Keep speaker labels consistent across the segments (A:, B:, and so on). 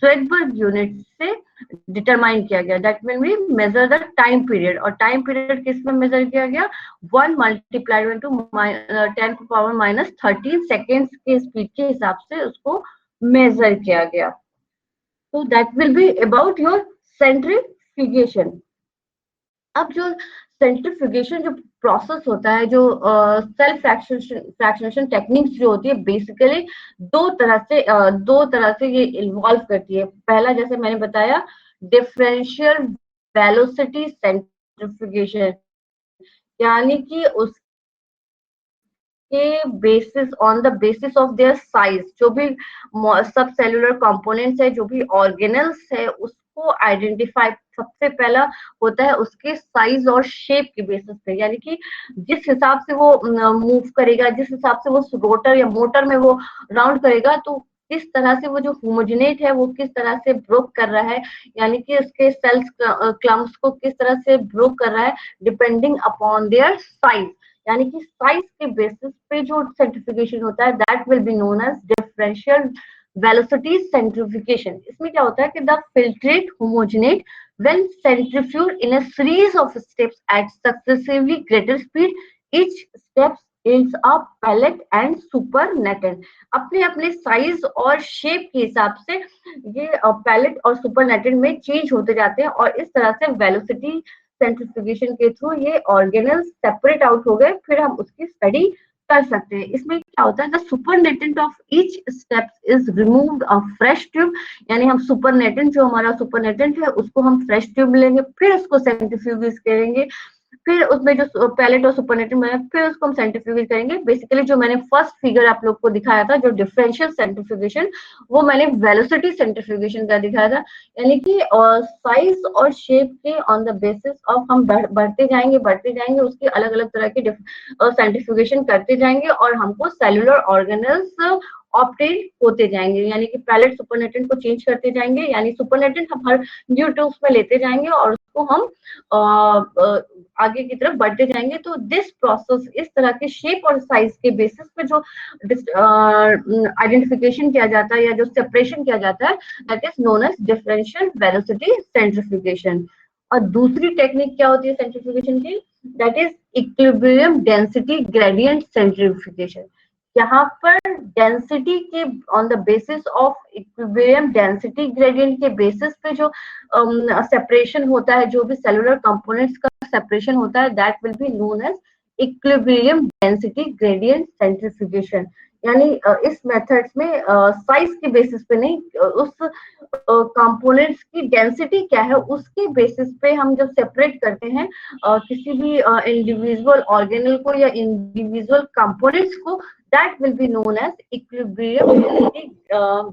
A: Svedberg unit से determine किया गया। That mean we measure the time period, और टाइम पीरियड किस में मेजर किया गया, 1 मल्टीप्लाइड इंटू 10⁻13 सेकेंड्स के स्पीड के हिसाब से उसको मेजर किया गया। तो that will be about your centrifugation. अब जो सेंट्रीफ्यूगेशन जो प्रोसेस होता है, जो सेल्फ फ्रैक्शनेशन टेक्निक्स जो होती है, बेसिकली दो तरह से ये इन्वॉल्व करती है। पहला जैसे मैंने बताया, डिफरेंशियल वेलोसिटी सेंट्रीफ्यूगेशन, यानी कि उसके basis on the basis of their size, जो भी सब सेलुलर कंपोनेंट्स है, जो भी ऑर्गेनल्स है, उसको आइडेंटिफाई सबसे पहला होता है उसके साइज और शेप के बेसिस पे। यानी कि जिस हिसाब से वो मूव करेगा, जिस हिसाब से वो रोटर या मोटर में वो राउंड करेगा, तो किस तरह से वो जो होमोजेनेट है वो किस तरह से ब्रोक कर रहा है, यानी कि उसके सेल्स क्लम्प्स को किस तरह से ब्रोक कर रहा है, डिपेंडिंग अपॉन देयर साइज। यानी कि साइज के बेसिस पे जो सेंट्रीफ्यूगेशन होता है, that will be known as differential velocity centrifugation. इसमें क्या होता है कि the filtrate homogenate when centrifuged in a series of steps at successively greater speed, each step is a pellet and supernatant। अपने अपने साइज और शेप के हिसाब से ये पैलेट और सुपरनेटेड में चेंज होते जाते हैं, और इस तरह से वेलोसिटी सेंट्रीफ्यूगेशन के थ्रू ये ऑर्गेनल्स सेपरेट आउट हो गए, फिर हम उसकी स्टडी कर सकते हैं। इसमें क्या होता है, the supernatant of each step is removed a fresh tube, यानी हम सुपरनेटेंट, जो हमारा सुपरनेटेंट है, उसको हम फ्रेश ट्यूब लेंगे, फिर उसको सेंट्रीफ्यूज करेंगे, फिर उसमें जो पैलेट और सुपरनेटेंट बना, फिर उसको हम सेंट्रीफ्यूज करेंगे। बेसिकली जो मैंने फर्स्ट फिगर आप लोग को दिखाया था, जो डिफरेंशियल सेंट्रीफ्यूगेशन, वो मैंने वेलोसिटी सेंट्रीफ्यूगेशन का दिखाया था। यानी कि साइज और शेप के ऑन द बेसिस ऑफ हम बढ़ते जाएंगे, उसकी अलग अलग तरह की सेंट्रीफ्यूगेशन करते जाएंगे, और हमको सेलुलर ऑर्गेनल्स ऑप्टेन होते जाएंगे। यानी कि पैलेट सुपरनेटेंट को चेंज करते जाएंगे, यानी सुपरनेटेंट हम हर न्यू ट्यूब्स में लेते जाएंगे और उसको हम आगे की तरफ बढ़ते जाएंगे। तो दिस प्रोसेस, इस तरह के शेप और साइज के बेसिस पे जो आइडेंटिफिकेशन किया जाता है या जो सेपरेशन किया जाता है, that is known as differential velocity centrifugation. और दूसरी टेक्निक क्या होती है सेंट्रीफ्यूगेशन की, that is equilibrium density gradient centrifugation. यहाँ पर डेंसिटी के on the basis of equilibrium density gradient के बेसिस पे जो सेपरेशन होता है, जो भी सेलुलर कंपोनेंट्स का सेपरेशन होता है, that will be known as equilibrium density gradient centrifugation. यानी इस मेथड्स में साइज के बेसिस पे नहीं, उस कंपोनेंट्स की डेंसिटी क्या है उसके बेसिस पे हम जब सेपरेट करते हैं किसी भी इंडिविजुअल ऑर्गेनल को या इंडिविजुअल कंपोनेंट्स को, that will be known as equilibrium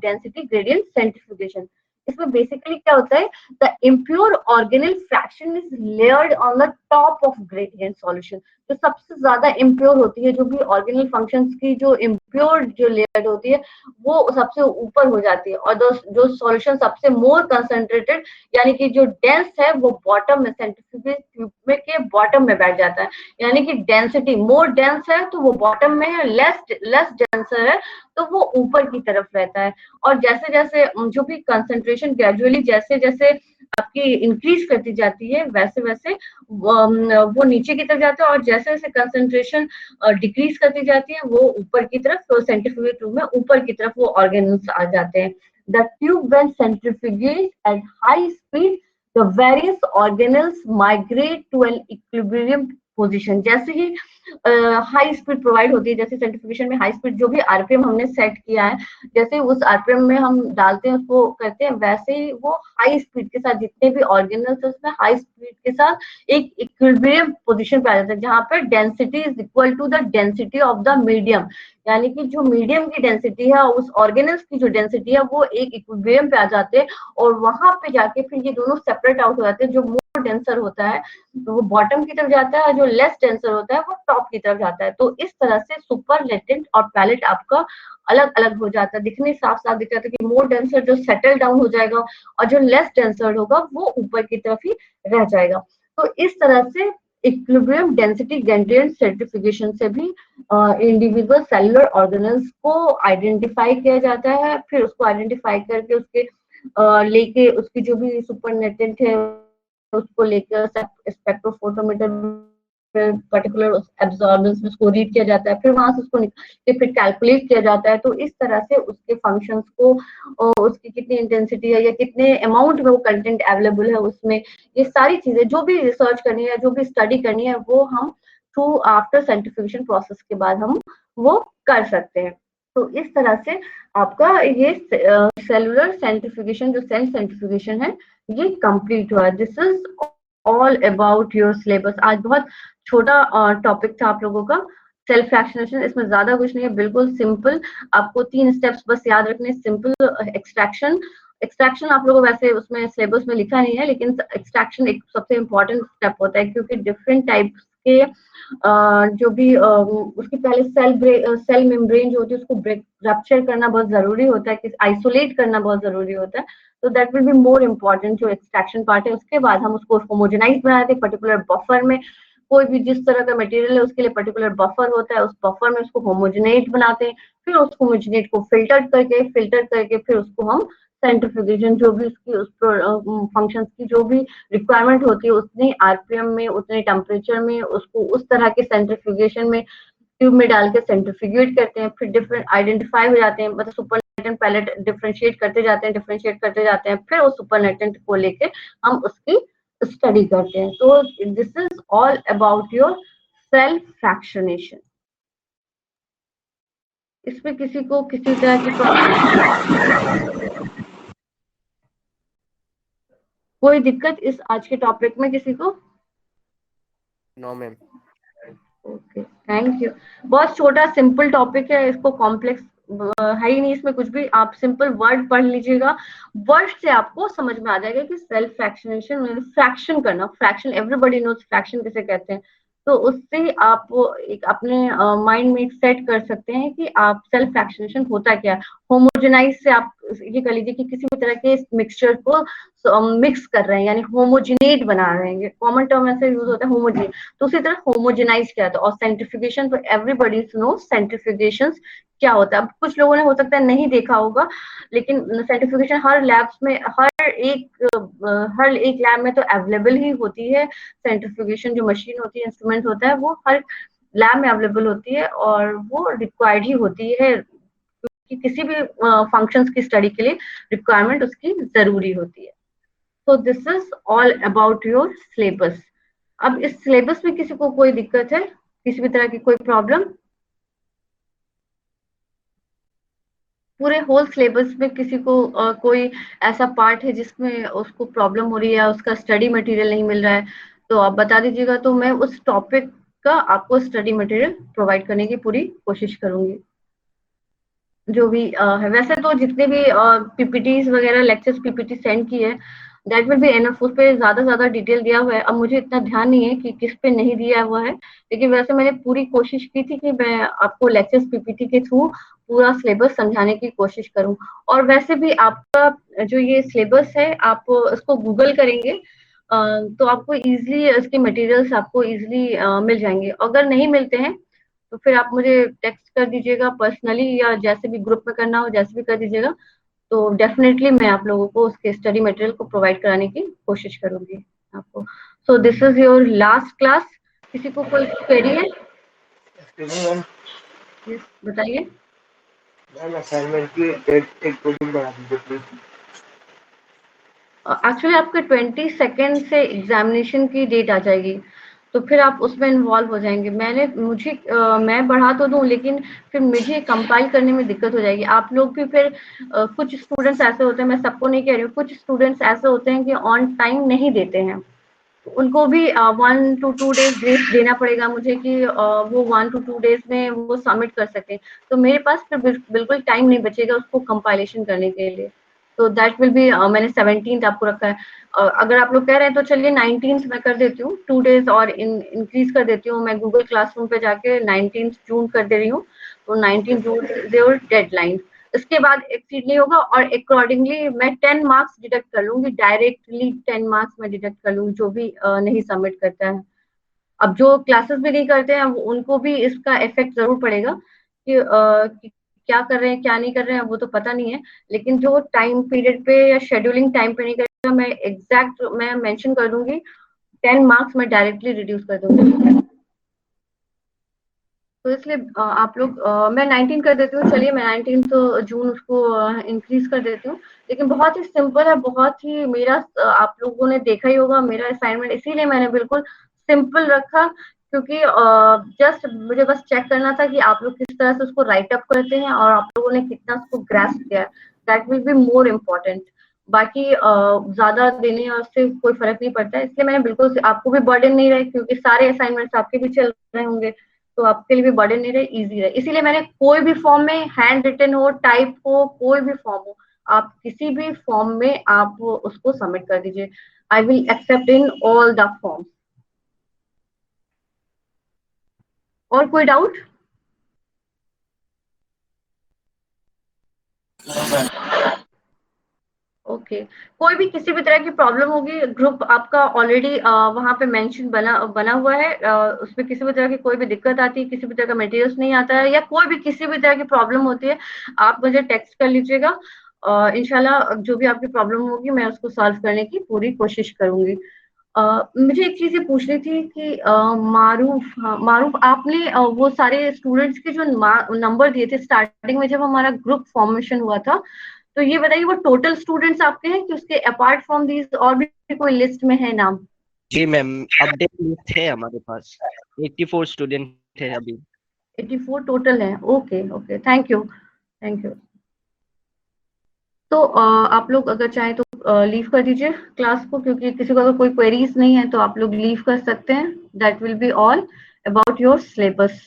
A: density gradient centrifugation। इसमें बेसिकली क्या होता है, the impure organelle fraction is layered on the top of gradient solution. जो सबसे ज्यादा इम्प्योर होती है, जो भी ऑर्गेनल फंक्शंस की जो इम्प्योर जो लेयर होती है, वो सबसे ऊपर हो जाती है, और जो सॉल्यूशन सबसे मोर कंसंट्रेटेड यानी कि जो डेंस है, वो बॉटम में सेंट्रीफ्यूगल ट्यूब में के बॉटम में बैठ जाता है। यानी कि डेंसिटी मोर डेंस है तो वो बॉटम में है, लेस डेंसर है तो वो ऊपर की तरफ रहता है। और जैसे जैसे जो भी कंसंट्रेशन ग्रेजुअली जैसे जैसे आपकी इंक्रीज करती जाती है, वैसे वैसे वो नीचे की तरफ जाता है, और जैसे जैसे कंसंट्रेशन डिक्रीज करती जाती है, वो ऊपर की तरफ, तो सेंट्रीफ्यूगल ट्यूब में ऊपर की तरफ वो ऑर्गेनल्स आ जाते हैं। The tube when centrifuged at high speed, the various organelles migrate to an equilibrium position. जैसे ही हाई स्पीड प्रोवाइड होती है, जैसे सेंट्रीफ्यूगेशन में हाई स्पीड जो भी आरपीएम हमने सेट किया है, जैसे उस आरपीएम में हम डालते हैं, उसको करते हैं, वैसे ही वो हाई स्पीड के साथ जितने भी ऑर्गेनल्स है उसमें हाई स्पीड के साथ एक इक्विलिब्रियम पोजीशन पे आ जाता है, जहां पर density is equal to the density of the medium. यानी कि जो मीडियम की डेंसिटी है, उस ऑर्गेनल्स की जो डेंसिटी है, वो एक इक्विलिब्रियम पे आ जाते हैं, और वहां पे जाके फिर ये दोनों सेपरेट आउट हो जाते हैं। जो मोर डेंसर होता है तो वो बॉटम की तरफ जाता है, जो लेस डेंसर होता है वो टॉप की तरफ जाता है। तो इस तरह से सुपर लेटेंट और पैलेट आपका अलग अलग हो जाता है, दिखने साफ साफ दिख जाता है कि मोर डेंसर जो सेटल डाउन हो जाएगा, और जो लेस डेंसर होगा वो ऊपर की तरफ ही रह जाएगा। तो इस तरह से इक्विलिब्रियम डेंसिटी ग्रेडियंट सेंट्रीफ्यूगेशन से भी इंडिविजुअल सेलुलर ऑर्गेनल्स को आइडेंटिफाई किया जाता है, फिर उसको आइडेंटिफाई करके उसके लेके उसकी जो भी सुपरनेटेंट है उसको लेकर स्पेक्ट्रोफोटोमीटर पर्टिकुलर एब्जॉर्बेंस में उसको रीड किया जाता है, फिर वहां से उसको फिर कैलकुलेट किया जाता है। तो इस तरह से उसके फंक्शंस को उसकी कितनी इंटेंसिटी है या कितने अमाउंट में वो कंटेंट अवेलेबल है उसमें, ये सारी चीजें जो भी रिसर्च करनी है, जो भी स्टडी करनी है, वो हम थ्रू आफ्टर सेंट्रीफ्यूगेशन प्रोसेस के बाद हम वो कर सकते हैं। तो इस तरह से आपका ये सेलुलर सेंट्रीफ्यूगेशन, जो सेल सेंट्रीफ्यूगेशन है, ये कंप्लीट हुआ। This is all about your syllabus. आज बहुत छोटा टॉपिक था आप लोगों का, सेल्फ फ्रैक्शनेशन। इसमें ज्यादा कुछ नहीं है, बिल्कुल सिंपल। आपको 3 स्टेप्स बस याद रखने, सिंपल एक्सट्रैक्शन। एक्सट्रैक्शन आप लोगों को वैसे उसमें सिलेबस में लिखा नहीं है, लेकिन एक्सट्रैक्शन एक सबसे इम्पोर्टेंट स्टेप होता है, क्योंकि डिफरेंट टाइप्स के जो भी उसकी पहले सेल मेम्ब्रेन जो होती है उसको ब्रेक रप्चर करना बहुत जरूरी होता है, आइसोलेट करना बहुत जरूरी होता है। तो that will be more important जो एक्सट्रैक्शन पार्ट है। उसके बाद हम उसको होमोजेनाइज बनाते हैं पर्टिकुलर बफर में। कोई भी जिस तरह का मटेरियल है उसके लिए पर्टिकुलर बफर होता है, उस बफर में उसको होमोजेनेट बनाते हैं, फिर उस होमोजेनेट को फिल्टर करके फिर उसको हम सेंट्रीफ्यूगेशन, जो भी उसकी उस फंक्शंस की जो भी रिक्वायरमेंट होती है उतनी आरपीएम में, उतने टेम्परेचर में उसको उस तरह के सेंट्रीफ्यूगेशन में ट्यूब में डाल के सेंट्रीफ्यूगेट करते हैं। फिर डिफरेंट आइडेंटिफाई हो जाते हैं, मतलब सुपरनेटेंट पैलेट डिफरेंशिएट करते जाते हैं, फिर उस सुपरनेटेंट को लेके हम उसकी स्टडी करते हैं। तो this is all about your cell fractionation. इसमें किसी को किसी तरह की कोई दिक्कत इस आज के टॉपिक में किसी को?
B: No ma'am.
A: Okay, thank you. बहुत छोटा सिंपल टॉपिक है, इसको कॉम्प्लेक्स है ही नहीं इसमें कुछ भी। आप सिंपल वर्ड पढ़ लीजिएगा, वर्ड से आपको समझ में आ जाएगा कि सेल्फ फ्रैक्शनेशन, फ्रैक्शन करना, फ्रैक्शन एवरीबॉडी नोज फ्रैक्शन किसे कहते हैं। तो उससे आप एक अपने माइंड में सेट कर सकते हैं कि आप सेल्फ फ्रैक्शनेशन होता क्या है। होमोजेनाइज से आप ये कह लीजिए कि किसी भी तरह के मिक्सचर को मिक्स कर रहे हैं, यानी होमोजिनेट बना रहे हैं। कॉमन टर्म ऐसे यूज होता है होमोजिनेट। तो उसी तरह होमोजेनाइज क्या था, और सेंट्रीफ्यूगेशन तो एवरीबॉडी नो सेंट्रीफ्यूगेशन क्या होता है। अब कुछ लोगों ने हो सकता है नहीं देखा होगा, लेकिन सेंट्रीफ्यूगेशन हर लैब्स में, हर एक लैब में तो अवेलेबल ही होती है। सेंट्रीफ्यूगेशन जो मशीन होती है, इंस्ट्रूमेंट होता है, वो हर लैब में अवेलेबल होती है और वो रिक्वायर्ड ही होती है, कि किसी भी फंक्शंस की स्टडी के लिए रिक्वायरमेंट उसकी जरूरी होती है। तो this is all about your syllabus. अब इस सिलेबस में किसी को कोई दिक्कत है, किसी भी तरह की कोई प्रॉब्लम? पूरे होल सिलेबस में किसी को कोई ऐसा पार्ट है जिसमें उसको प्रॉब्लम हो रही है, उसका स्टडी मटेरियल नहीं मिल रहा है, तो आप बता दीजिएगा, तो मैं उस टॉपिक का आपको स्टडी मटेरियल प्रोवाइड करने की पूरी कोशिश करूंगी। जो भी है, वैसे तो जितने भी पीपीटीज वगैरह लेक्चर्स पीपीटी सेंड की है, दैट विल बी एनफ। उस पे ज्यादा डिटेल दिया हुआ है। अब मुझे इतना ध्यान नहीं है कि किस पे नहीं दिया हुआ है, लेकिन वैसे मैंने पूरी कोशिश की थी कि मैं आपको लेक्चर्स पीपीटी के थ्रू पूरा सिलेबस समझाने की कोशिश करूं। और वैसे भी आपका जो ये सिलेबस है, आप इसको गूगल करेंगे तो आपको इजिली इसके मटेरियल्स आपको इजिली मिल जाएंगे। अगर नहीं मिलते हैं तो फिर आप मुझे टेक्स्ट कर दीजिएगा पर्सनली, या जैसे भी ग्रुप में करना हो जैसे भी कर दीजिएगा, तो डेफिनेटली मैं आप लोगों को उसके स्टडी मटेरियल को प्रोवाइड कराने की कोशिश करूंगी आपको। So this is your last class. किसी को कोई क्वेरी है? यस, बताइए।
B: मैम असाइनमेंट की एक क्वेश्चन बना दीजिए प्लीज।
A: एक्चुअली आपके 22 से एग्जामिनेशन की डेट आ जाएगी, तो फिर आप उसमें इन्वॉल्व हो जाएंगे। मैं बढ़ा तो दूं, लेकिन फिर मुझे कंपाइल करने में दिक्कत हो जाएगी। आप लोग भी फिर कुछ स्टूडेंट्स ऐसे होते हैं, मैं सबको नहीं कह रही हूँ, कुछ स्टूडेंट्स ऐसे होते हैं कि ऑन टाइम नहीं देते हैं। उनको भी 1 to 2 days ग्रेस देना पड़ेगा मुझे, कि वो 1 to 2 days में वो सबमिट कर सकें। तो मेरे पास फिर बिल्कुल टाइम नहीं बचेगा उसको कंपाइलेशन करने के लिए। तो दैट विल बी, मैंने 17th आपको रखा है। अगर आप लोग कह रहे हैं तो चलिए 19th मैं कर देती हूँ, 2 days और इंक्रीज कर देती हूँ। मैं गूगल क्लासरूम पे जाके 19th जून कर दे रही हूँ। तो 19 जून योर डेडलाइन। इसके बाद एक्सीड नहीं होगा, और अकॉर्डिंगली मैं 10 मार्क्स डिडक्ट कर लूंगी, डायरेक्टली 10 मार्क्स मैं डिडक्ट कर लूंगी जो भी नहीं सबमिट करता है। अब जो क्लासेस भी नहीं करते हैं उनको भी इसका इफेक्ट जरूर पड़ेगा, कि क्या कर रहे हैं क्या नहीं कर रहे हैं वो तो पता नहीं है, लेकिन जो टाइम पीरियड पे या शेड्यूलिंग टाइम पे नहीं करेगा, मैं एग्जैक्ट मैं मेंशन कर दूंगी, 10 मार्क्स मैं डायरेक्टली रिड्यूस कर दूंगी। तो इसलिए आप लोग मैं 19 कर देती हूँ, चलिए मैं 19 तो जून उसको इंक्रीज कर देती हूँ। लेकिन बहुत ही सिंपल है, बहुत ही मेरा आप लोगों ने देखा ही होगा मेरा असाइनमेंट, इसीलिए मैंने बिल्कुल सिंपल रखा, क्योंकि जस्ट मुझे बस चेक करना था कि आप लोग किस तरह से उसको राइट अप करते हैं और आप लोगों ने कितना उसको ग्रास्प किया है, that will be more important. बाकी ज्यादा देने और उससे कोई फर्क नहीं पड़ता है, इसलिए मैंने बिल्कुल आपको भी बर्डन नहीं रहे, क्योंकि सारे असाइनमेंट्स आपके भी चल रहे होंगे, तो आपके लिए भी बर्डन नहीं रहे, इजी रहे, इसीलिए मैंने कोई भी फॉर्म में हैंड रिटन हो, टाइप हो, कोई भी फॉर्म हो, आप किसी भी फॉर्म में आप उसको सबमिट कर दीजिए। I will accept in all the form. और कोई डाउट? ओके कोई भी किसी भी तरह की प्रॉब्लम होगी, ग्रुप आपका ऑलरेडी वहां पे मेंशन बना बना हुआ है, उसमें किसी भी तरह की कोई भी दिक्कत आती है, किसी भी तरह का मटेरियल्स नहीं आता है, या कोई भी किसी भी तरह की प्रॉब्लम होती है, आप मुझे टेक्स्ट कर लीजिएगा। इंशाल्लाह जो भी आपकी प्रॉब्लम होगी मैं उसको सॉल्व करने की पूरी कोशिश करूंगी। मुझे एक चीज ये पूछनी थी कि मारूफ, हाँ, मारूफ आपने वो सारे स्टूडेंट्स के जो नंबर दिए थे स्टार्टिंग में जब हमारा ग्रुप फॉर्मेशन हुआ था, तो ये बताइए वो टोटल स्टूडेंट्स आपके हैं कि उसके अपार्ट फ्रॉम दीज और भी कोई लिस्ट में है नाम?
C: जी मैम, अपडेट लिस्ट है हमारे पास, 84 स्टूडेंट है अभी।
A: 84 टोटल है, okay okay, thank you thank you. तो आप लोग अगर चाहें तो लीव कर दीजिए क्लास को, क्योंकि किसी को अगर कोई क्वेरीज नहीं है तो आप लोग लीव कर सकते हैं। That will be all about your syllabus.